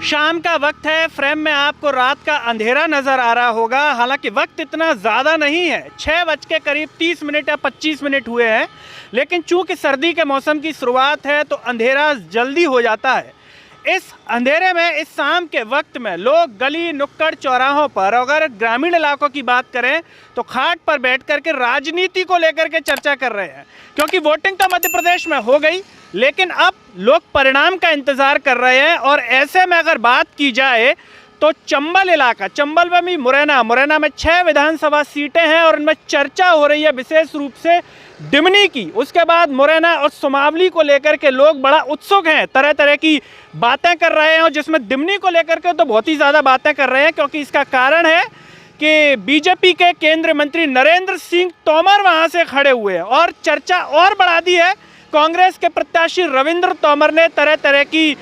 शाम का वक्त है। फ्रेम में आपको रात का अंधेरा नज़र आ रहा होगा। हालांकि वक्त इतना ज़्यादा नहीं है, 6 बज के करीब 30 मिनट या 25 मिनट हुए हैं, लेकिन चूंकि सर्दी के मौसम की शुरुआत है तो अंधेरा जल्दी हो जाता है। इस अंधेरे में, इस शाम के वक्त में लोग गली नुक्कड़ चौराहों पर, अगर ग्रामीण इलाकों की बात करें तो खाट पर बैठ कर के राजनीति को लेकर के चर्चा कर रहे हैं, क्योंकि वोटिंग तो मध्य प्रदेश में हो गई, लेकिन अब लोग परिणाम का इंतज़ार कर रहे हैं। और ऐसे में अगर बात की जाए तो चंबल इलाका, चंबल में भी मुरैना में 6 विधानसभा सीटें हैं और इनमें चर्चा हो रही है विशेष रूप से डिमनी की। उसके बाद मुरैना और सुमावली को लेकर के लोग बड़ा उत्सुक हैं, तरह तरह की बातें कर रहे हैं, और जिसमें डिमनी को लेकर के तो बहुत ही ज़्यादा बातें कर रहे हैं, क्योंकि इसका कारण है कि बीजेपी के केंद्रीय मंत्री नरेंद्र सिंह तोमर वहां से खड़े हुए हैं। और चर्चा और बढ़ा दी है, कांग्रेस के प्रत्याशी रविंद्र तोमर ने तरह तरह की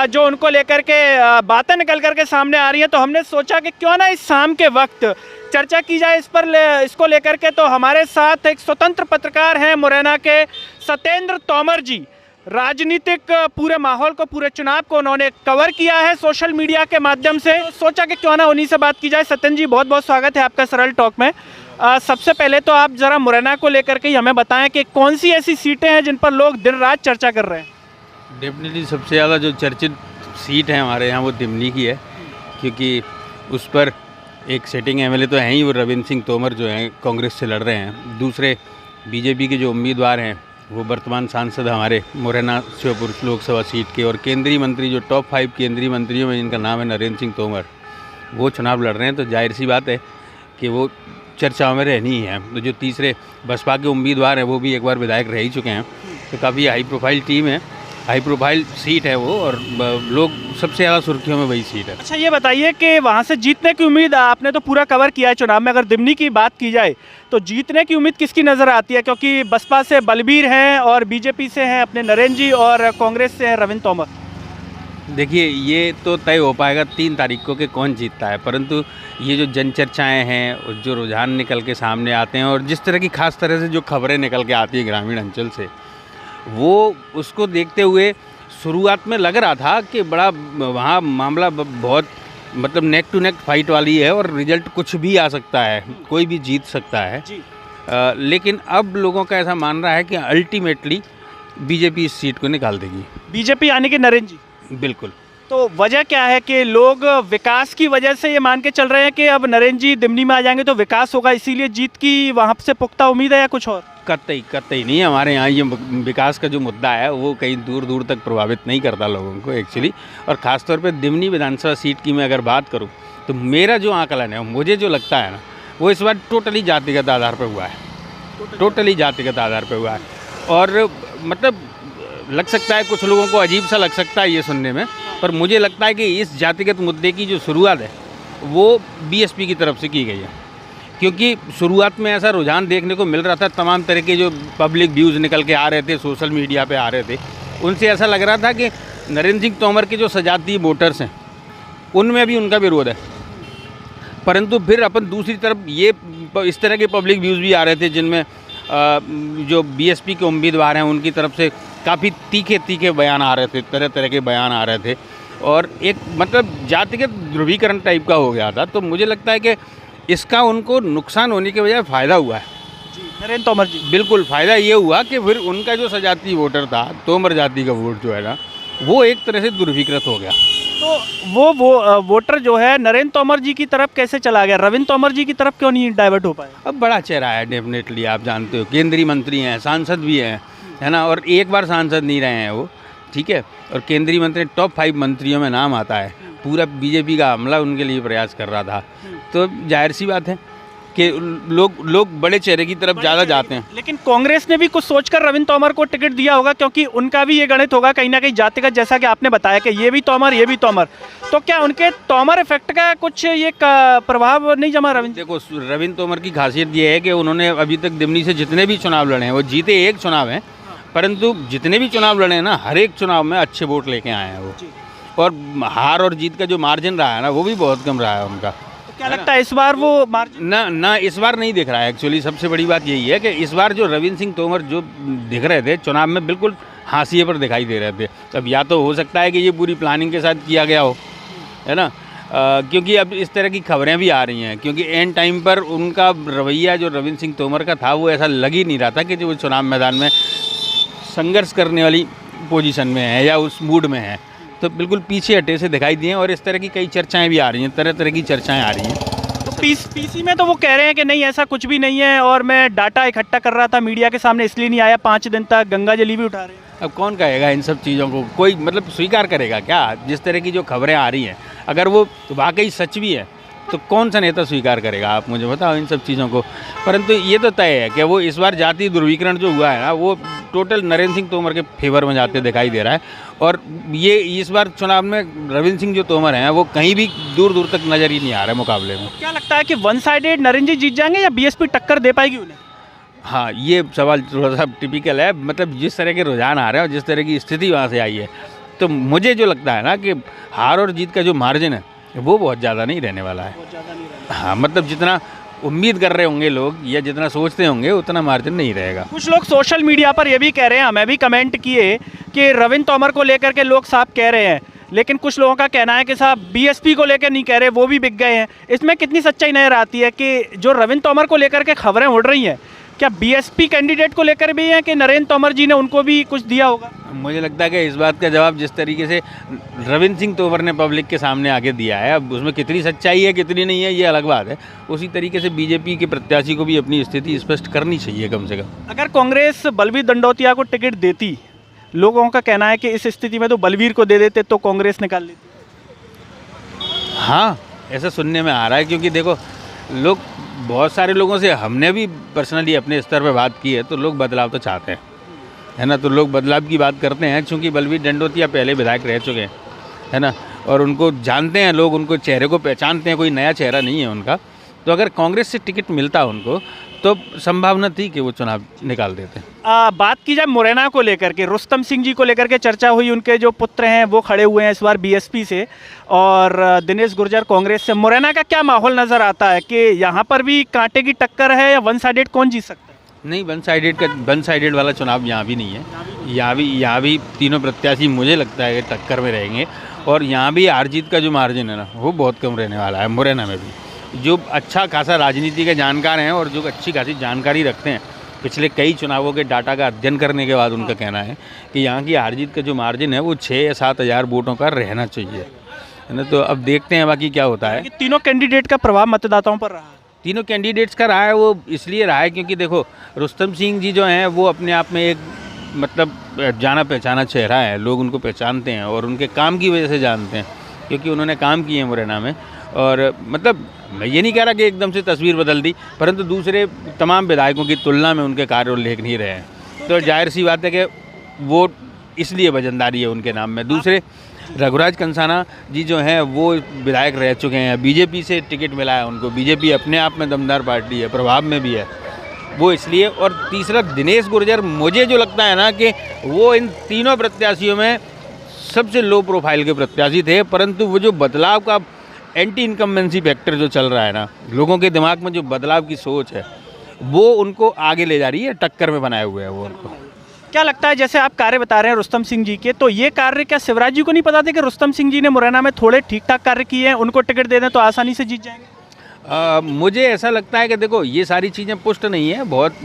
जो उनको लेकर के बातें निकल करके सामने आ रही हैं, तो हमने सोचा कि क्यों ना इस शाम के वक्त चर्चा की जाए इसको लेकर के। तो हमारे साथ एक स्वतंत्र पत्रकार हैं मुरैना के, सत्येंद्र तोमर जी। राजनीतिक पूरे माहौल को, पूरे चुनाव को उन्होंने कवर किया है सोशल मीडिया के माध्यम से, तो सोचा कि क्यों ना उन्हीं से बात की जाए। सत्येंद्र जी, बहुत बहुत स्वागत है आपका सरल टॉक में। सबसे पहले तो आप ज़रा मुरैना को लेकर के हमें बताएं कि कौन सी ऐसी सीटें हैं जिन पर लोग दिन रात चर्चा कर रहे हैं। डेफिनेटली सबसे ज़्यादा जो चर्चित सीट है हमारे यहाँ वो दिमनी की है, क्योंकि उस पर एक सेटिंग एमएलए तो हैं ही, वो रविंद्र सिंह तोमर जो हैं कांग्रेस से लड़ रहे हैं। दूसरे बीजेपी के जो उम्मीदवार हैं वो वर्तमान सांसद हमारे मुरैना श्योपुर लोकसभा सीट के, और केंद्रीय मंत्री जो टॉप 5 केंद्रीय मंत्रियों में जिनका नाम है नरेंद्र सिंह तोमर, वो चुनाव लड़ रहे हैं। तो जाहिर सी बात है कि वो चर्चाओं में रहनी ही है। तो जो तीसरे बसपा के उम्मीदवार हैं वो भी एक बार विधायक रह ही चुके हैं, तो काफ़ी हाई प्रोफाइल टीम है, हाई प्रोफाइल सीट है वो, और लोग सबसे ज़्यादा सुर्खियों में वही सीट है। अच्छा, ये बताइए कि वहाँ से जीतने की उम्मीद, आपने तो पूरा कवर किया है चुनाव में, अगर दिमनी की बात की जाए तो जीतने की उम्मीद किसकी नज़र आती है? क्योंकि बसपा से बलबीर हैं और बीजेपी से हैं अपने नरेंद्र जी, और कांग्रेस से हैं रविंद्र तोमर। देखिए, ये तो तय हो पाएगा 3 तारीख को कि कौन जीतता है, परंतु ये जो जनचर्चाएँ हैं और जो रुझान निकल के सामने आते हैं, और जिस तरह की खास तरह से जो खबरें निकल के आती हैं ग्रामीण अंचल से, वो उसको देखते हुए शुरुआत में लग रहा था कि बड़ा वहाँ मामला बहुत मतलब नेक टू नेक फाइट वाली है और रिजल्ट कुछ भी आ सकता है, कोई भी जीत सकता है। लेकिन अब लोगों का ऐसा मान रहा है कि अल्टीमेटली बीजेपी इस सीट को निकाल देगी। बीजेपी यानी कि नरेंद्र जी? बिल्कुल। तो वजह क्या है कि लोग विकास की वजह से ये मान के चल रहे हैं कि अब नरेंद्र जी दिमनी में आ जाएंगे तो विकास होगा, इसीलिए जीत की वहाँ से पुख्ता उम्मीद है, या कुछ और? कतई नहीं। हमारे यहाँ ये विकास का जो मुद्दा है वो कहीं दूर दूर तक प्रभावित नहीं करता लोगों को एक्चुअली। और ख़ासतौर पे दिमनी विधानसभा सीट की मैं अगर बात करूँ तो मेरा जो आकलन है, मुझे जो लगता है ना, वो इस बार टोटली जातिगत आधार पर हुआ है। टोटली जातिगत आधार पर हुआ है। और मतलब लग सकता है कुछ लोगों को अजीब सा लग सकता है ये सुनने में, पर मुझे लगता है कि इस जातिगत मुद्दे की जो शुरुआत है वो बीएसपी की तरफ से की गई है, क्योंकि शुरुआत में ऐसा रुझान देखने को मिल रहा था। तमाम तरह के जो पब्लिक व्यूज़ निकल के आ रहे थे, सोशल मीडिया पे आ रहे थे, उनसे ऐसा लग रहा था कि नरेंद्र सिंह तोमर के जो सजातीय वोटर्स हैं उनमें भी उनका विरोध है। परंतु फिर अपन दूसरी तरफ ये इस तरह के पब्लिक व्यूज़ भी आ रहे थे जिनमें जो बीएसपी के उम्मीदवार हैं उनकी तरफ से काफ़ी तीखे बयान आ रहे थे, तरह तरह के बयान आ रहे थे, और एक मतलब जातिगत ध्रुवीकरण टाइप का हो गया था। तो मुझे लगता है कि इसका उनको नुकसान होने के बजाय फ़ायदा हुआ है। जी, नरेंद्र तोमर जी, बिल्कुल फ़ायदा ये हुआ कि फिर उनका जो सजाती वोटर था, तोमर जाति का वोट जो है ना, वो एक तरह से दुर्विकृत हो गया। तो वो वोटर जो है नरेंद्र तोमर जी की तरफ कैसे चला गया? रविंद्र तोमर जी की तरफ क्यों नहीं डाइवर्ट हो पाया? अब बड़ा चेहरा है डेफिनेटली, आप जानते हो, केंद्रीय मंत्री हैं, सांसद भी हैं, है ना, और एक बार सांसद नहीं रहे हैं वो, ठीक है, और केंद्रीय मंत्री टॉप 5 मंत्रियों में नाम आता है। पूरा बीजेपी का हमला उनके लिए प्रयास कर रहा था, तो जाहिर सी बात है कि लोग बड़े चेहरे की तरफ ज़्यादा जाते हैं। लेकिन कांग्रेस ने भी कुछ सोचकर रविंद्र तोमर को टिकट दिया होगा, क्योंकि उनका भी ये गणित होगा कहीं ना कहीं जातिगत, जैसा कि आपने बताया कि ये भी तोमर, तो क्या उनके तोमर इफेक्ट का कुछ ये प्रभाव नहीं जमा? देखो, रविंद्र तोमर की खासियत ये है कि उन्होंने अभी तक दिमनी से जितने भी चुनाव लड़े हैं, वो जीते एक चुनाव हैं, परंतु जितने भी चुनाव लड़े हैं ना, हर एक चुनाव में अच्छे वोट लेके आए हैं वो, और हार और जीत का जो मार्जिन रहा है ना, वो भी बहुत कम रहा है उनका। क्या लगता है इस बार वो मार्जिन? ना इस बार नहीं दिख रहा है एक्चुअली। सबसे बड़ी बात यही है कि इस बार जो रविंद्र सिंह तोमर जो दिख रहे थे चुनाव में, बिल्कुल हाशिए पर दिखाई दे रहे थे। अब या तो हो सकता है कि ये पूरी प्लानिंग के साथ किया गया हो, है ना। क्योंकि अब इस तरह की खबरें भी आ रही हैं, क्योंकि एंड टाइम पर उनका रवैया जो रविंद्र सिंह तोमर का था वो ऐसा लग ही नहीं रहा था कि जो वो चुनाव मैदान में संघर्ष करने वाली पोजीशन में है या उस मूड में है। तो बिल्कुल पीछे हटे से दिखाई दिए और इस तरह की कई चर्चाएं भी आ रही हैं, तरह तरह की चर्चाएं आ रही हैं। तो पीसी में तो वो कह रहे हैं कि नहीं ऐसा कुछ भी नहीं है और मैं डाटा इकट्ठा कर रहा था मीडिया के सामने इसलिए नहीं आया, 5 दिन तक गंगा जली भी उठा रहे हैं। अब कौन कहेगा इन सब चीज़ों को, कोई मतलब स्वीकार करेगा क्या? जिस तरह की जो खबरें आ रही हैं अगर वो वाकई सच भी है तो कौन सा नेता स्वीकार करेगा, आप मुझे बताओ इन सब चीज़ों को। परंतु ये तो तय है कि वो इस बार जातीय ध्रुवीकरण जो हुआ है ना वो टोटल नरेंद्र सिंह तोमर के फेवर में जाते दिखाई दे रहा है। और ये इस बार चुनाव में रविंद्र सिंह जो तोमर हैं वो कहीं भी दूर दूर तक नज़र ही नहीं आ रहे मुकाबले में। क्या लगता है कि वन साइडेड नरेंद्र जी जीत जाएंगे या बीएसपी टक्कर दे पाएगी उन्हें? हाँ, ये सवाल थोड़ा सा टिपिकल है, मतलब जिस तरह के रुझान आ रहे हैं और जिस तरह की स्थिति वहाँ से आई है, तो मुझे जो लगता है ना कि हार और जीत का जो मार्जिन है वो बहुत ज़्यादा नहीं रहने वाला है। हाँ, मतलब जितना उम्मीद कर रहे होंगे लोग या जितना सोचते होंगे उतना मार्जिन नहीं रहेगा। कुछ लोग सोशल मीडिया पर ये भी कह रहे हैं, हमें भी कमेंट किए कि रविंद्र तोमर को लेकर के लोग साफ कह रहे हैं, लेकिन कुछ लोगों का कहना है कि साहब बीएसपी को लेकर नहीं कह रहे, वो भी बिक गए हैं। इसमें कितनी सच्चाई नजर आती है कि जो रविंद्र तोमर को लेकर के खबरें उड़ रही हैं क्या बीएसपी कैंडिडेट को लेकर भी है कि नरेंद्र तोमर जी ने उनको भी कुछ दिया होगा? मुझे लगता है कि इस बात का जवाब जिस तरीके से रविंद्र सिंह तोमर ने पब्लिक के सामने आगे दिया है, अब उसमें कितनी सच्चाई है कितनी नहीं है ये अलग बात है। उसी तरीके से बीजेपी के प्रत्याशी को भी अपनी स्थिति स्पष्ट करनी चाहिए कम से कम। अगर कांग्रेस बलवीर दंडोतिया को टिकट देती, लोगों का कहना है कि इस स्थिति में तो बलवीर को दे देते तो कांग्रेस निकाल लेती। हाँ, ऐसा सुनने में आ रहा है, क्योंकि देखो लोग, बहुत सारे लोगों से हमने भी पर्सनली अपने स्तर पे बात की है, तो लोग बदलाव तो चाहते हैं, है ना। तो लोग बदलाव की बात करते हैं, चूँकि बलवीर दंडोतिया पहले विधायक रह चुके हैं, है ना, और उनको जानते हैं लोग, उनको चेहरे को पहचानते हैं, कोई नया चेहरा नहीं है उनका। तो अगर कांग्रेस से टिकट मिलता उनको तो संभावना थी कि वो चुनाव निकाल देते। बात की जाए मुरैना को लेकर के, रुस्तम सिंह जी को लेकर के चर्चा हुई, उनके जो पुत्र हैं वो खड़े हुए हैं इस बार बीएसपी से और दिनेश गुर्जर कांग्रेस से। मुरैना का क्या माहौल नज़र आता है कि यहाँ पर भी कांटे की टक्कर है या वन साइडेड, कौन जीत सकता है? नहीं, वन साइडेड वाला चुनाव यहाँ भी नहीं है। यहाँ भी तीनों प्रत्याशी मुझे लगता है कि टक्कर में रहेंगे और यहाँ भी हार जीत का जो मार्जिन है ना वो बहुत कम रहने वाला है। मुरैना में भी जो अच्छा खासा राजनीति के जानकार हैं और जो अच्छी खासी जानकारी रखते हैं, पिछले कई चुनावों के डाटा का अध्ययन करने के बाद उनका कहना है कि यहाँ की हार जीत का जो मार्जिन है वो 6 या 7 हज़ार वोटों का रहना चाहिए, है ना। तो अब देखते हैं बाकी क्या होता है। तीनों कैंडिडेट का प्रभाव मतदाताओं पर रहा है? तीनों कैंडिडेट्स का रहा है, वो इसलिए रहा है क्योंकि देखो रुस्तम सिंह जी जो हैं वो अपने आप में एक मतलब जाना पहचाना चेहरा है, लोग उनको पहचानते हैं और उनके काम की वजह से जानते हैं, क्योंकि उन्होंने काम किए हैं मुरैना में। और मतलब मैं ये नहीं कह रहा कि एकदम से तस्वीर बदल दी, परंतु दूसरे तमाम विधायकों की तुलना में उनके कार्य उल्लेख नहीं रहे हैं, तो जाहिर सी बात है कि वो इसलिए वजनदारी है उनके नाम में। दूसरे रघुराज कंसाना जी जो हैं वो विधायक रह चुके हैं, बीजेपी से टिकट मिला है उनको, बीजेपी अपने आप में दमदार पार्टी है, प्रभाव में भी है, वो इसलिए। और तीसरा दिनेश गुर्जर, मुझे जो लगता है ना कि वो इन तीनों प्रत्याशियों में सबसे लो प्रोफाइल के प्रत्याशी थे, परंतु वो जो बदलाव का एंटी इनकम्बेंसी फैक्टर जो चल रहा है ना, लोगों के दिमाग में जो बदलाव की सोच है वो उनको आगे ले जा रही है, टक्कर में बनाए हुए हैं वो उनको। क्या लगता है, जैसे आप कार्य बता रहे हैं रुस्तम सिंह जी के, तो ये कार्य क्या शिवराज जी को नहीं पता था कि रुस्तम सिंह जी ने मुरैना में थोड़े ठीक ठाक कार्य किए हैं, उनको टिकट दे दें तो आसानी से जीत जाएंगे? मुझे ऐसा लगता है कि देखो ये सारी चीज़ें पुष्ट नहीं है, बहुत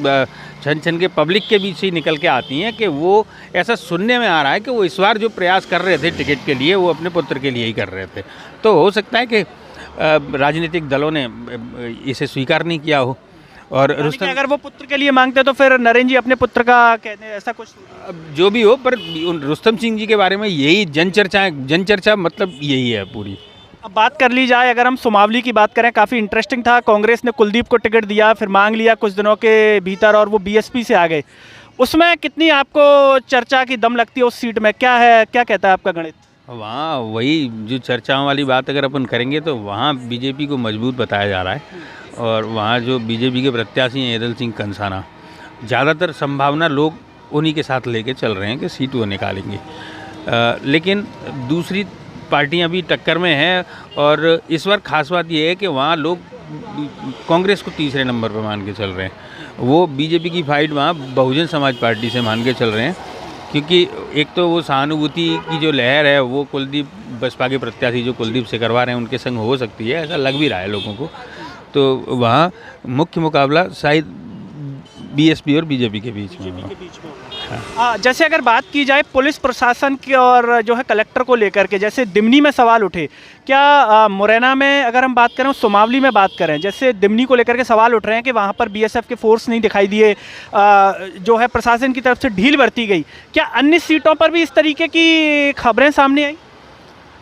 छन छन के पब्लिक के बीच ही निकल के आती हैं कि वो ऐसा सुनने में आ रहा है कि वो इस बार जो प्रयास कर रहे थे टिकट के लिए वो अपने पुत्र के लिए ही कर रहे थे। तो हो सकता है कि राजनीतिक दलों ने इसे स्वीकार नहीं किया हो। और रुस्तम, अगर वो पुत्र के लिए मांगते तो फिर नरेंद्र जी अपने पुत्र का कहते ऐसा कुछ, जो भी हो, पर रुस्तम सिंह जी के बारे में यही जनचर्चा मतलब यही है पूरी। अब बात कर ली जाए, अगर हम सुमावली की बात करें, काफ़ी इंटरेस्टिंग था, कांग्रेस ने कुलदीप को टिकट दिया, फिर मांग लिया कुछ दिनों के भीतर और वो बीएसपी से आ गए। उसमें कितनी आपको चर्चा की दम लगती है उस सीट में, क्या है, क्या कहता है आपका गणित? वहाँ वही जो चर्चाओं वाली बात अगर अपन करेंगे तो वहाँ बीजेपी को मजबूत बताया जा रहा है और वहाँ जो बीजेपी के प्रत्याशी हैं एदल सिंह कंसाना, ज़्यादातर संभावना लोग उन्हीं के साथ लेके चल रहे हैं कि सीट वो निकालेंगे। लेकिन दूसरी पार्टियां भी टक्कर में हैं और इस बार खास बात यह है कि वहाँ लोग कांग्रेस को तीसरे नंबर पर मान के चल रहे हैं, वो बीजेपी की फाइट वहाँ बहुजन समाज पार्टी से मान के चल रहे हैं। क्योंकि एक तो वो सहानुभूति की जो लहर है वो कुलदीप बसपा के प्रत्याशी जो कुलदीप सिकरवार हैं उनके संग हो सकती है, ऐसा लग भी रहा है लोगों को। तो वहाँ मुख्य मुकाबला शायद बीएसपी और बीजेपी के बीच में होगा। जैसे अगर बात की जाए पुलिस प्रशासन की और जो है कलेक्टर को लेकर के, जैसे दिमनी में सवाल उठे, क्या मुरैना में अगर हम बात करें, सुमावली में बात करें, जैसे दिमनी को लेकर के सवाल उठ रहे हैं कि वहाँ पर बीएसएफ के फोर्स नहीं दिखाई दिए, जो है प्रशासन की तरफ से ढील बरती गई, क्या अन्य सीटों पर भी इस तरीके की खबरें सामने आई?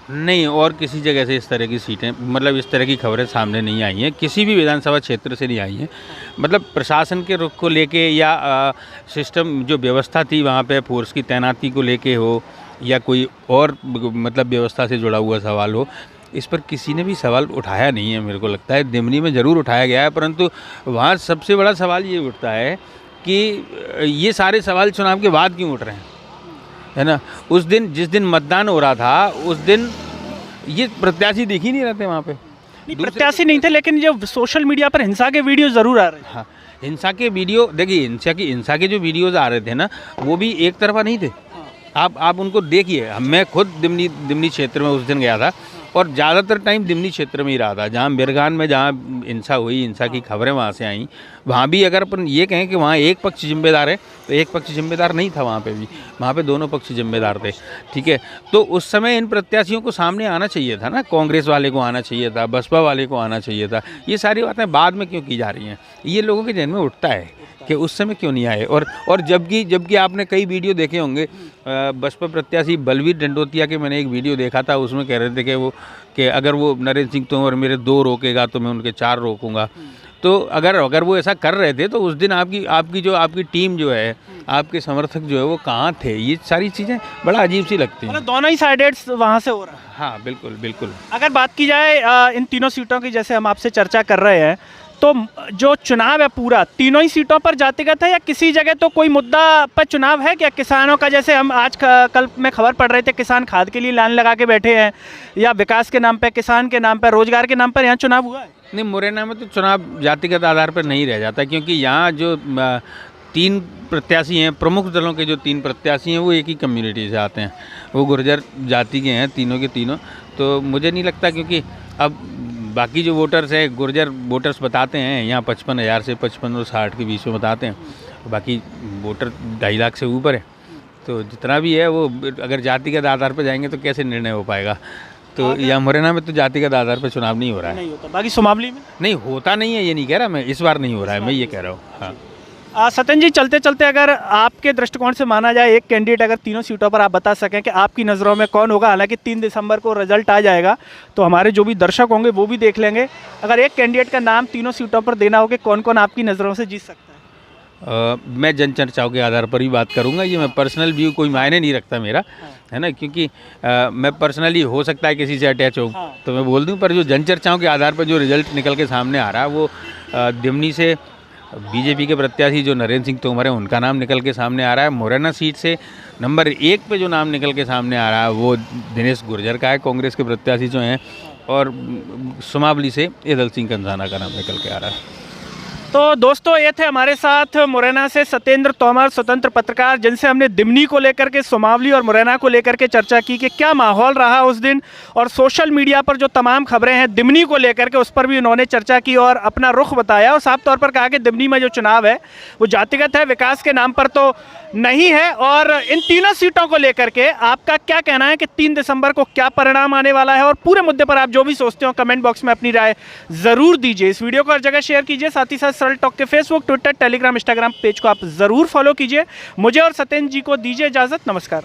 नहीं, और किसी जगह से इस तरह की सीटें, मतलब इस तरह की खबरें सामने नहीं आई हैं, किसी भी विधानसभा क्षेत्र से नहीं आई हैं। मतलब प्रशासन के रुख को लेके या सिस्टम जो व्यवस्था थी वहाँ पे फोर्स की तैनाती को लेके हो या कोई और मतलब व्यवस्था से जुड़ा हुआ सवाल हो, इस पर किसी ने भी सवाल उठाया नहीं है। मेरे को लगता है दिमनी में ज़रूर उठाया गया है, परंतु वहाँ सबसे बड़ा सवाल ये उठता है कि ये सारे सवाल चुनाव के बाद क्यों उठ रहे हैं, है ना। उस दिन जिस दिन मतदान हो रहा था उस दिन ये प्रत्याशी दिख ही नहीं रहे थे वहाँ पे। नहीं, प्रत्याशी नहीं थे, लेकिन जो सोशल मीडिया पर हिंसा के वीडियो ज़रूर आ रहे हैं। हाँ, हिंसा के वीडियो देखिए, हिंसा के जो वीडियोज़ आ रहे थे ना, वो भी एक तरफा नहीं थे। आप उनको देखिए। मैं खुद दिमनी क्षेत्र में उस दिन गया था और ज़्यादातर टाइम दिमनी क्षेत्र में ही रहा था, जहाँ बिरगान में जहाँ हिंसा हुई, हिंसा की खबरें वहाँ से आई। वहाँ भी अगर अपन ये कहें कि वहाँ एक पक्ष जिम्मेदार है, तो एक पक्ष जिम्मेदार नहीं था वहाँ पे भी, वहाँ पे दोनों पक्ष जिम्मेदार थे, ठीक है। तो उस समय इन प्रत्याशियों को सामने आना चाहिए था ना, कांग्रेस वाले को आना चाहिए था, बसपा वाले को आना चाहिए था। ये सारी बातें बाद में क्यों की जा रही हैं, ये लोगों के जहन में उठता है कि उस समय क्यों नहीं आए। और जबकि आपने कई वीडियो देखे होंगे, बसपा प्रत्याशी बलवीर डंडोतिया के मैंने एक वीडियो देखा था, उसमें कह रहे थे कि अगर वो नरेंद्र सिंह तोमर मेरे 2 रोकेगा तो मैं उनके 4 रोकूंगा। तो अगर वो ऐसा कर रहे थे तो उस दिन आपकी टीम जो है, आपके समर्थक जो है वो कहाँ थे, ये सारी चीज़ें बड़ा अजीब सी लगती हैं। मतलब दोनों ही साइडेड वहाँ से हो रहा है। हाँ बिल्कुल बिल्कुल। अगर बात की जाए इन तीनों सीटों की, जैसे हम आपसे चर्चा कर रहे हैं, तो जो चुनाव है पूरा तीनों ही सीटों पर जातिगत है या किसी जगह तो कोई मुद्दा पर चुनाव है क्या? किसानों का, जैसे हम आज कल में खबर पढ़ रहे थे, किसान खाद के लिए लाइन लगा के बैठे हैं, या विकास के नाम पे, किसान के नाम पे, रोजगार के नाम पर यहाँ चुनाव हुआ है? नहीं, मुरैना में तो चुनाव जातिगत आधार पर नहीं रह जाता, क्योंकि यहाँ जो 3 प्रत्याशी हैं, प्रमुख दलों के जो 3 प्रत्याशी हैं वो एक ही कम्युनिटी से आते हैं, वो गुर्जर जाति के हैं तीनों के तीनों। तो मुझे नहीं लगता, क्योंकि अब बाकी जो वोटर्स हैं, गुर्जर वोटर्स बताते हैं यहाँ 55,000 से 55 और 60 के बीच में बताते हैं, बाकी वोटर 2.5 लाख से ऊपर है। तो जितना भी है वो अगर जातिगत आधार पर जाएंगे तो कैसे निर्णय हो पाएगा। तो यहाँ मुरैना में तो जातिगत आधार पर चुनाव नहीं हो रहा है। नहीं होता। बाकी सुमावली में नहीं होता, नहीं है ये नहीं कह रहा मैं, इस बार नहीं हो रहा है, मैं ये कह रहा हूँ। हाँ सत्यन जी, चलते चलते अगर आपके दृष्टिकोण से माना जाए, एक कैंडिडेट अगर तीनों सीटों पर आप बता सकें कि आपकी नज़रों में कौन होगा, हालांकि 3 दिसंबर को रिजल्ट आ जाएगा तो हमारे जो भी दर्शक होंगे वो भी देख लेंगे, अगर एक कैंडिडेट का नाम तीनों सीटों पर देना हो कि कौन कौन आपकी नज़रों से जीत सकता है? मैं जनचर्चाओं के आधार पर ही बात करूंगा, ये मैं पर्सनल व्यू कोई मायने नहीं रखता मेरा, है ना, क्योंकि मैं पर्सनली हो सकता है किसी से अटैच हो तो मैं बोल दूं, पर जो जनचर्चाओं के आधार पर जो रिजल्ट निकल के सामने आ रहा है वो दिमनी से बीजेपी के प्रत्याशी जो नरेंद्र सिंह तोमर हैं उनका नाम निकल के सामने आ रहा है। मुरैना सीट से नंबर 1 पे जो नाम निकल के सामने आ रहा है वो दिनेश गुर्जर का है, कांग्रेस के प्रत्याशी जो हैं, और सुमावली से एदल सिंह कंसाना का नाम निकल के आ रहा है। तो दोस्तों, ये थे हमारे साथ मुरैना से सत्येंद्र तोमर, स्वतंत्र पत्रकार, जिनसे हमने दिमनी को लेकर के, सुमावली और मुरैना को लेकर के चर्चा की कि क्या माहौल रहा उस दिन, और सोशल मीडिया पर जो तमाम खबरें हैं दिमनी को लेकर के उस पर भी उन्होंने चर्चा की और अपना रुख बताया, और साफ तौर पर कहा कि दिमनी में जो चुनाव है वो जातिगत है, विकास के नाम पर तो नहीं है। और इन तीनों सीटों को लेकर के आपका क्या कहना है कि 3 दिसंबर को क्या परिणाम आने वाला है, और पूरे मुद्दे पर आप जो भी सोचते हो कमेंट बॉक्स में अपनी राय ज़रूर दीजिए। इस वीडियो को हर जगह शेयर कीजिए, साथ ही साथ सरल टॉक के Facebook, Twitter, Telegram, Instagram page को आप ज़रूर फॉलो कीजिए। मुझे और सत्येंद्र जी को दीजिए इजाज़त। नमस्कार।